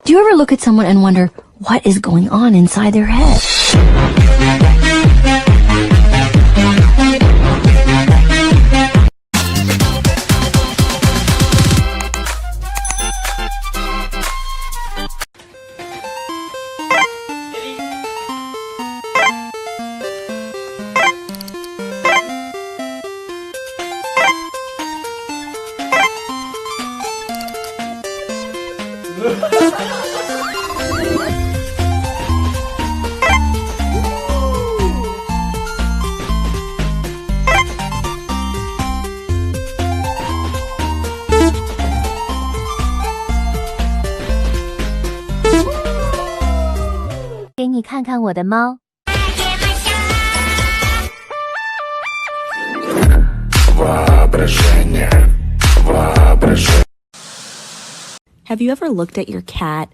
Do you ever look at someone and wonder what is going on inside their head?给你看看我的猫。Have you ever looked at your cat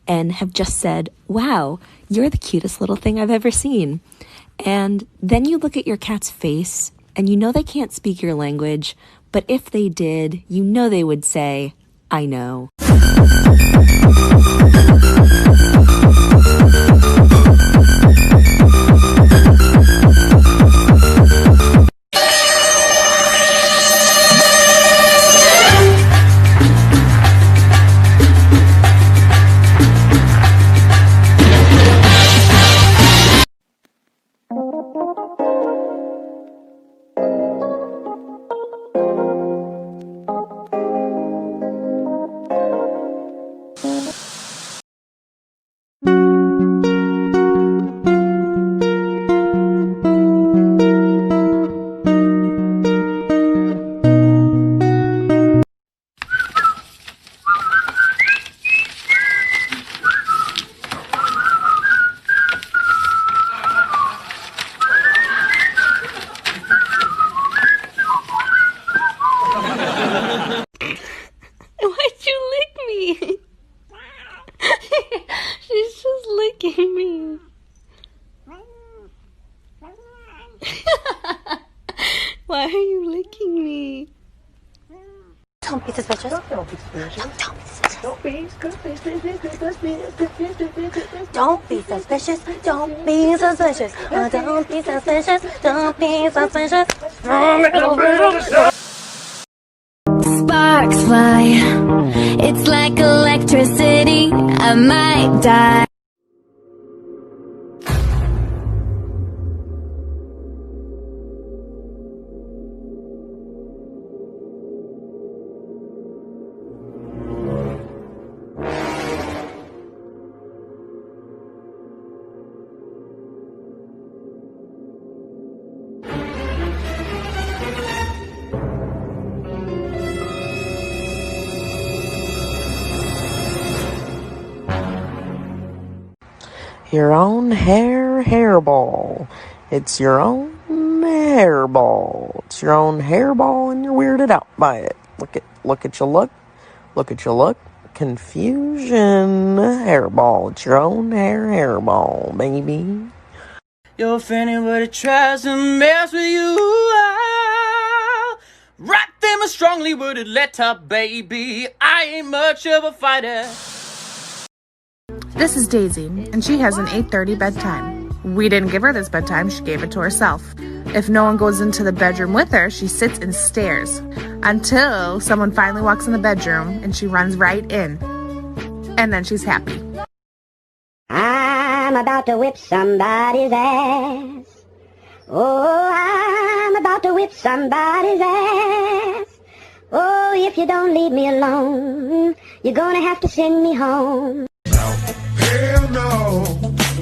and have just said, wow, you're the cutest little thing I've ever seen? And then you look at your cat's face and you know they can't speak your language, but if they did, you know they would say, I know. Why'd you lick me? She's just licking me. Why are you licking me? Don't be suspicious. Don't be suspicious. Don't be suspicious. Don't be suspicious. Don't be suspicious. Don't be suspicious. Don't be suspicious. Sparks fly, it's like electricity, I might die. Your own hairball. It's your own hairball. It's your own hairball and you're weirded out by it. Look at you look. Confusion hairball. It's your own hairball, baby. Yo, if anybody tries to mess with you, I'll write them a strongly worded letter, baby. I ain't much of a fighter. This is Daisy, and she has an 8:30 bedtime. We didn't give her this bedtime, she gave it to herself. If no one goes into the bedroom with her, she sits and stares until someone finally walks in the bedroom and she runs right in. And then she's happy. I'm about to whip somebody's ass. Oh, I'm about to whip somebody's ass. Oh, if you don't leave me alone, you're gonna have to send me home. Hell no,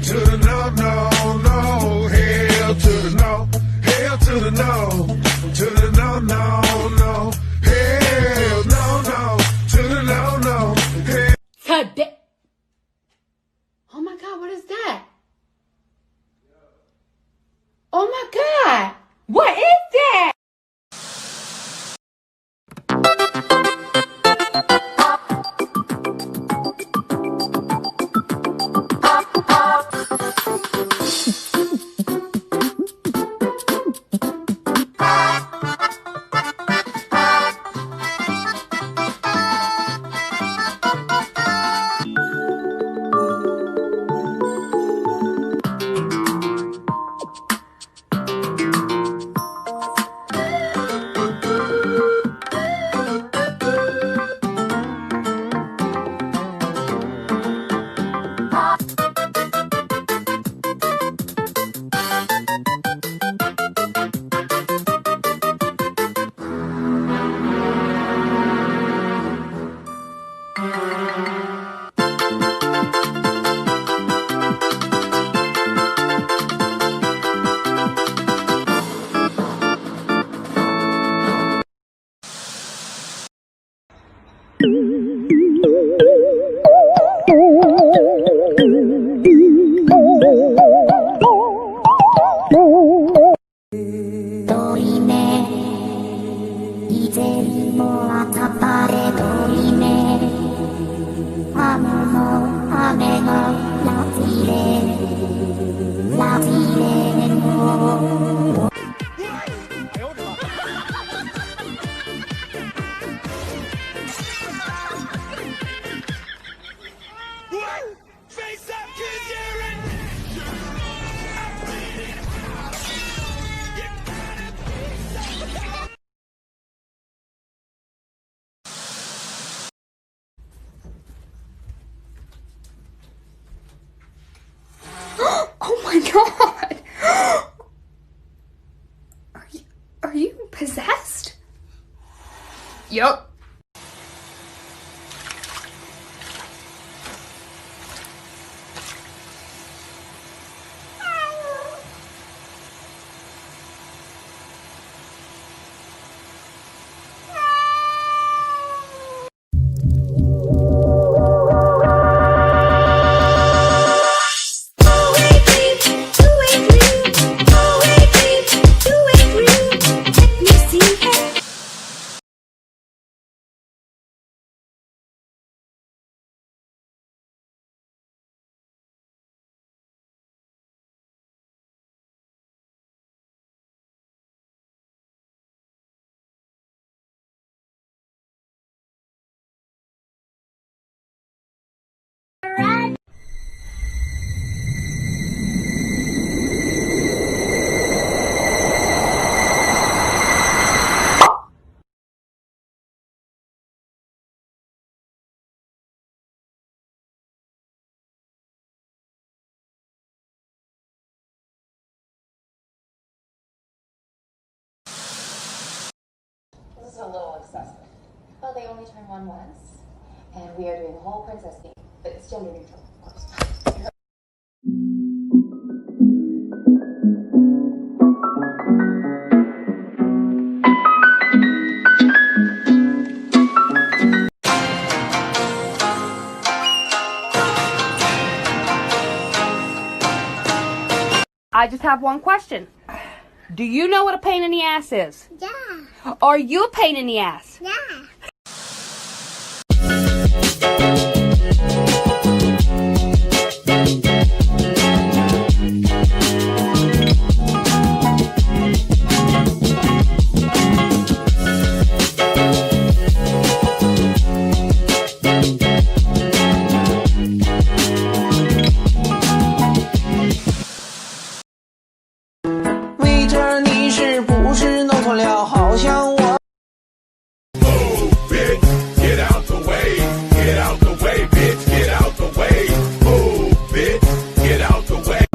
to the no, no, no. Hell to the no, hell to the no, to the no, no, no. Hell no, no, to the no, no. Hell. Oh my God, what is that? Oh my God, what is that? Yup. This is a little excessive. Well, they only turn one once, and we are doing the whole princess thing, but it's gender neutral, of course. I just have one question. Do you know what a pain in the ass is? Yeah. Are you a pain in the ass? Yeah. Move it, get out the way, get out the way, bitch, get out the way. Move it, get out the way.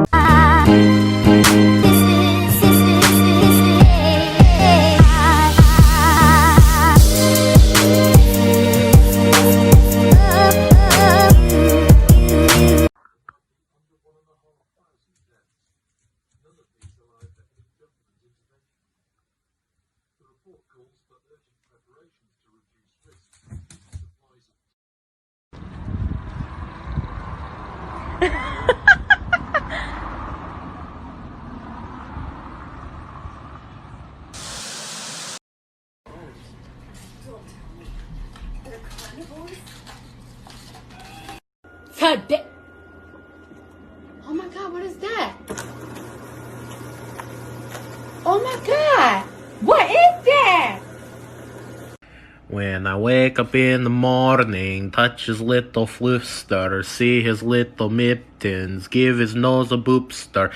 Oh my god, what is that? Oh my god! What is that? When I wake up in the morning, touch his little fluster, see his little mittens, give his nose a boopster.